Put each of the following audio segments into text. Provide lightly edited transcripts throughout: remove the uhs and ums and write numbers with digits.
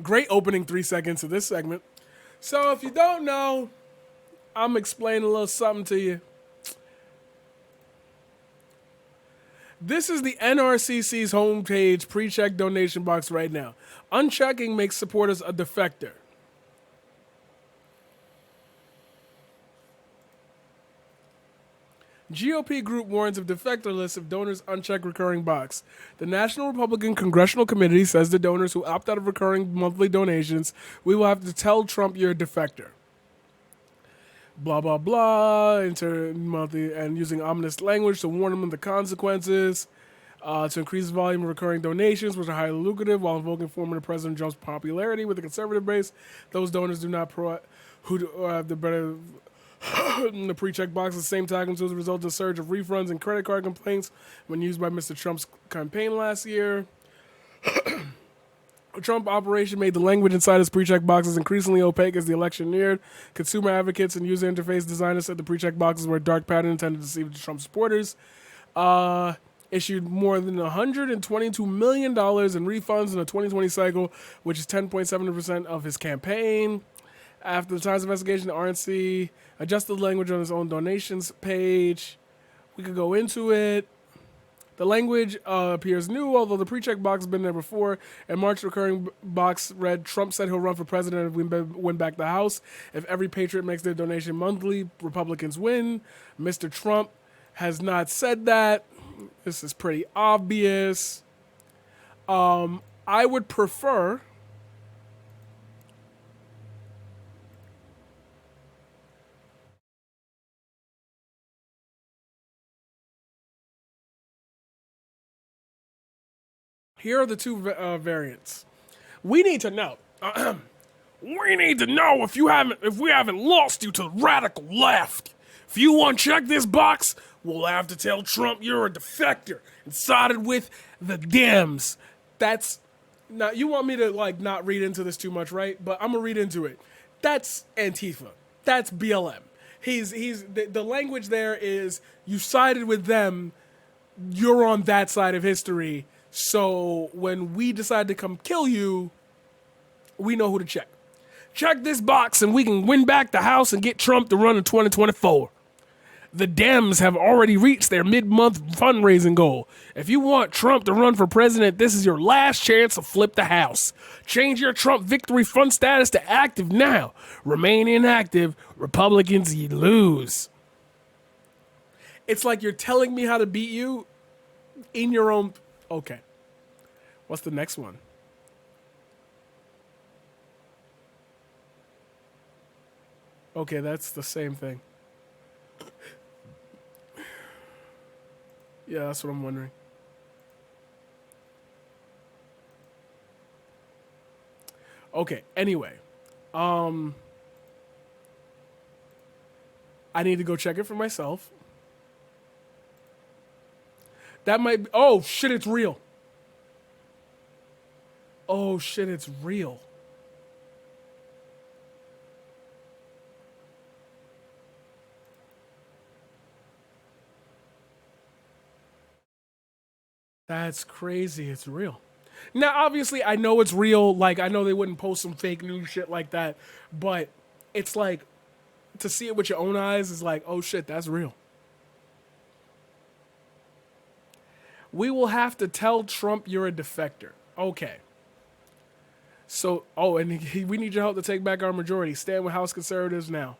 Great opening 3 seconds of this segment. So if you don't know, I'm explaining a little something to you. This is the NRCC's homepage pre-check donation box right now. Unchecking makes supporters a defector. GOP group warns of defector list if donors uncheck recurring box. The National Republican Congressional Committee says to donors who opt out of recurring monthly donations, we will have to tell Trump you're a defector. Blah, blah, blah, monthly, and using ominous language to warn them of the consequences, to increase the volume of recurring donations, which are highly lucrative, while invoking former President Trump's popularity with the conservative base. Those donors do not who have the better the pre-check box at the same time as a result of a surge of refunds and credit card complaints when used by Mr. Trump's campaign last year. A Trump operation made the language inside his pre-check boxes increasingly opaque as the election neared. Consumer advocates and user interface designers said the pre-check boxes were a dark pattern intended to deceive the Trump supporters. Issued more than $122 million in refunds in the 2020 cycle, which is 10.7% of his campaign. After the Times investigation, the RNC adjusted the language on its own donations page. We could go into it. The language appears new, although the pre-check box has been there before. In March, the recurring box read, Trump said he'll run for president if we win back the House. If every patriot makes their donation monthly, Republicans win. Mr. Trump has not said that. This is pretty obvious. I would prefer... Here are the two variants. We need to know. We need to know if we haven't lost you to the radical left. If you uncheck this box, we'll have to tell Trump you're a defector and sided with the Dems. That's not. You want me to not read into this too much, right? But I'm gonna read into it. That's Antifa. That's BLM. The language there is you sided with them. You're on that side of history. So when we decide to come kill you, we know who to check. Check this box and we can win back the House and get Trump to run in 2024. The Dems have already reached their mid-month fundraising goal. If you want Trump to run for president, this is your last chance to flip the House. Change your Trump Victory Fund status to active now. Remain inactive. Republicans, you lose. It's like you're telling me how to beat you in your own... Okay. What's the next one? Okay, that's the same thing. Yeah, that's what I'm wondering. Okay, anyway. I need to go check it for myself. That might be... Oh, shit, it's real. Oh, shit, it's real. That's crazy. It's real. Now, obviously, I know it's real. I know they wouldn't post some fake news shit like that. But it's like, to see it with your own eyes is like, oh, shit, that's real. We will have to tell Trump you're a defector. Okay. So, we need your help to take back our majority. Stand with House conservatives now.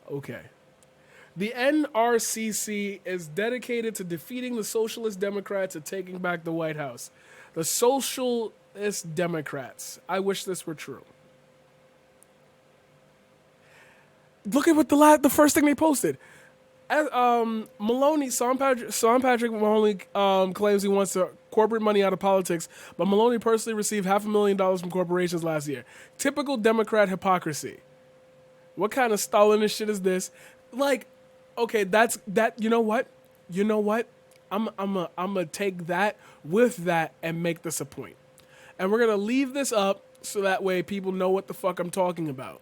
Okay. The NRCC is dedicated to defeating the Socialist Democrats and taking back the White House. The Socialist Democrats. I wish this were true. Look at what the first thing they posted. Maloney, Sean Patrick Maloney claims he wants corporate money out of politics, but Maloney personally received $500,000 from corporations last year. Typical Democrat hypocrisy. What kind of Stalinist shit is this? Okay, that's that. You know what? I'm gonna take that with that and make this a point. And we're gonna leave this up so that way people know what the fuck I'm talking about.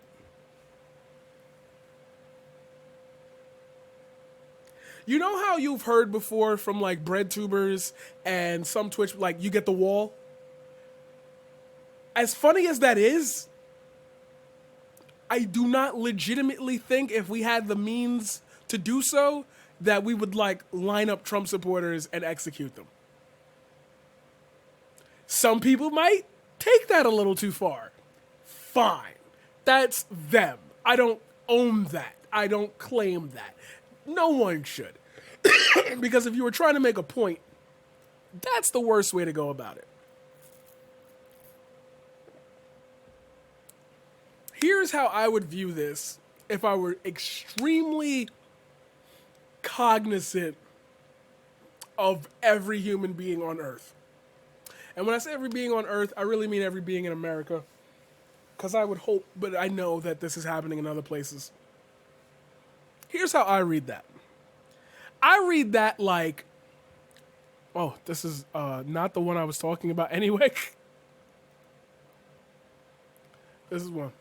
You know how you've heard before from bread tubers and some Twitch, you get the wall? As funny as that is, I do not legitimately think if we had the means to do so that we would like line up Trump supporters and execute them. Some people might take that a little too far. Fine. That's them. I don't own that. I don't claim that. No one should. Because if you were trying to make a point, that's the worst way to go about it. Here's how I would view this if I were extremely cognizant of every human being on Earth. And when I say every being on Earth, I really mean every being in America. Because I would hope, but I know that this is happening in other places. Here's how I read that. I read that like, oh, this is not the one I was talking about anyway. This is one.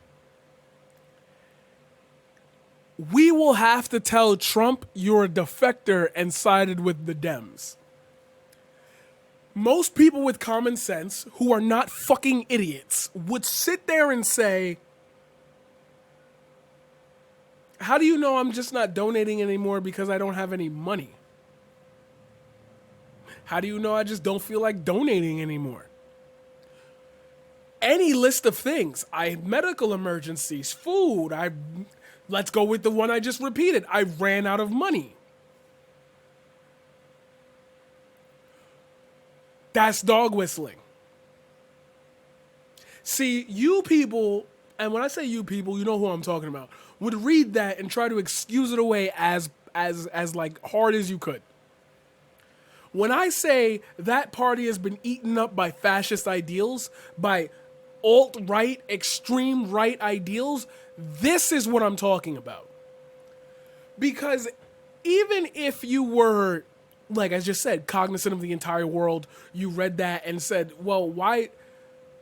We will have to tell Trump you're a defector and sided with the Dems. Most people with common sense who are not fucking idiots would sit there and say, how do you know I'm just not donating anymore because I don't have any money? How do you know I just don't feel like donating anymore? Any list of things. I had medical emergencies, food. Let's go with the one I just repeated. I ran out of money. That's dog whistling. See, you people, and when I say you people, you know who I'm talking about, would read that and try to excuse it away as like hard as you could. When I say that party has been eaten up by fascist ideals, by alt-right, extreme right ideals, this is what I'm talking about. Because even if you were, like I just said, cognizant of the entire world, you read that and said, well, why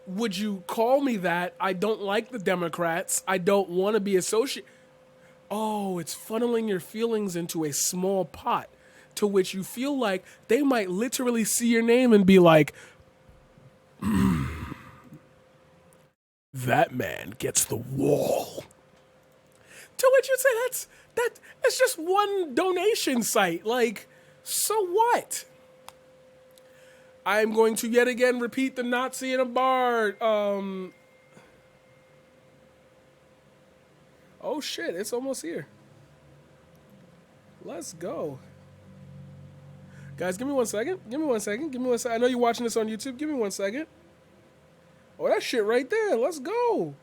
would you call me that? I don't like the Democrats. I don't want to be associated. Oh, it's funneling your feelings into a small pot to which you feel like they might literally see your name and be like, that man gets the wall. To which you say that's just one donation site. Like, so what? I'm going to yet again repeat the Nazi in a bar. Oh shit, it's almost here. Let's go. Guys, give me 1 second. Give me 1 second. Give me 1 second. I know you're watching this on YouTube. Give me 1 second. Oh, that shit right there. Let's go.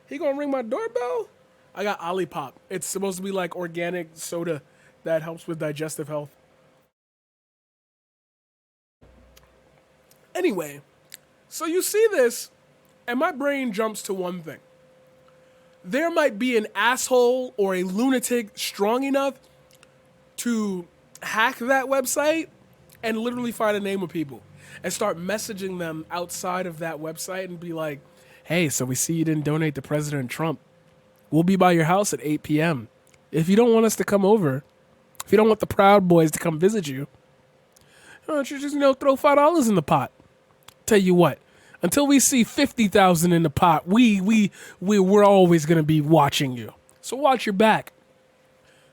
He gonna ring my doorbell? I got Olipop. It's supposed to be like organic soda that helps with digestive health. Anyway, so you see this, and my brain jumps to one thing. There might be an asshole or a lunatic strong enough to hack that website and literally find a name of people and start messaging them outside of that website and be like, hey, so we see you didn't donate to President Trump. We'll be by your house at 8 p.m. If you don't want us to come over, if you don't want the Proud Boys to come visit you, why don't you just, throw $5 in the pot? Tell you what, until we see 50,000 in the pot, we're always going to be watching you. So watch your back.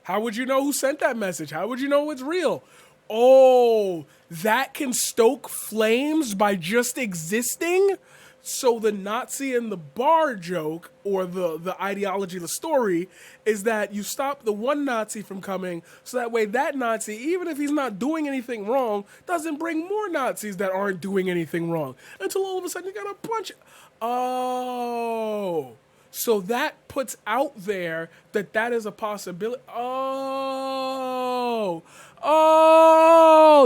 How would you know who sent that message? How would you know it's real? Oh, that can stoke flames by just existing? So the Nazi in the bar joke, or the ideology of the story, is that you stop the one Nazi from coming, so that way that Nazi, even if he's not doing anything wrong, doesn't bring more Nazis that aren't doing anything wrong. Until all of a sudden you got a bunch of... Oh... So that puts out there that is a possibility. Oh,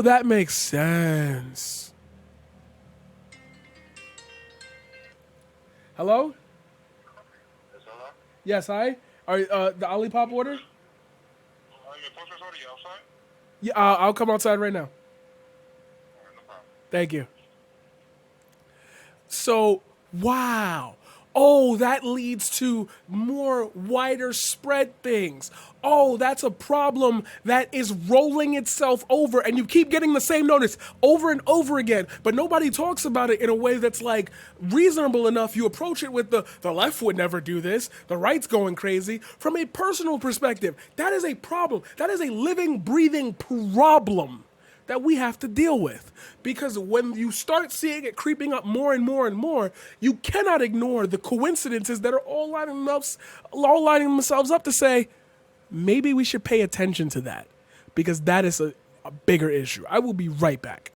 that makes sense. Hello? Yes, hello? Yes, hi. Are the Olipop order? Your postman's already outside? Yeah, I'll come outside right now. All right, no problem. Thank you. So, wow. Oh, that leads to more wider spread things. Oh, that's a problem that is rolling itself over, and you keep getting the same notice over and over again, but nobody talks about it in a way that's like reasonable enough. You approach it with the left would never do this, the right's going crazy. From a personal perspective, that is a problem. That is a living, breathing problem that we have to deal with. Because when you start seeing it creeping up more and more and more, you cannot ignore the coincidences that are all lining themselves up to say, maybe we should pay attention to that. Because that is a bigger issue. I will be right back.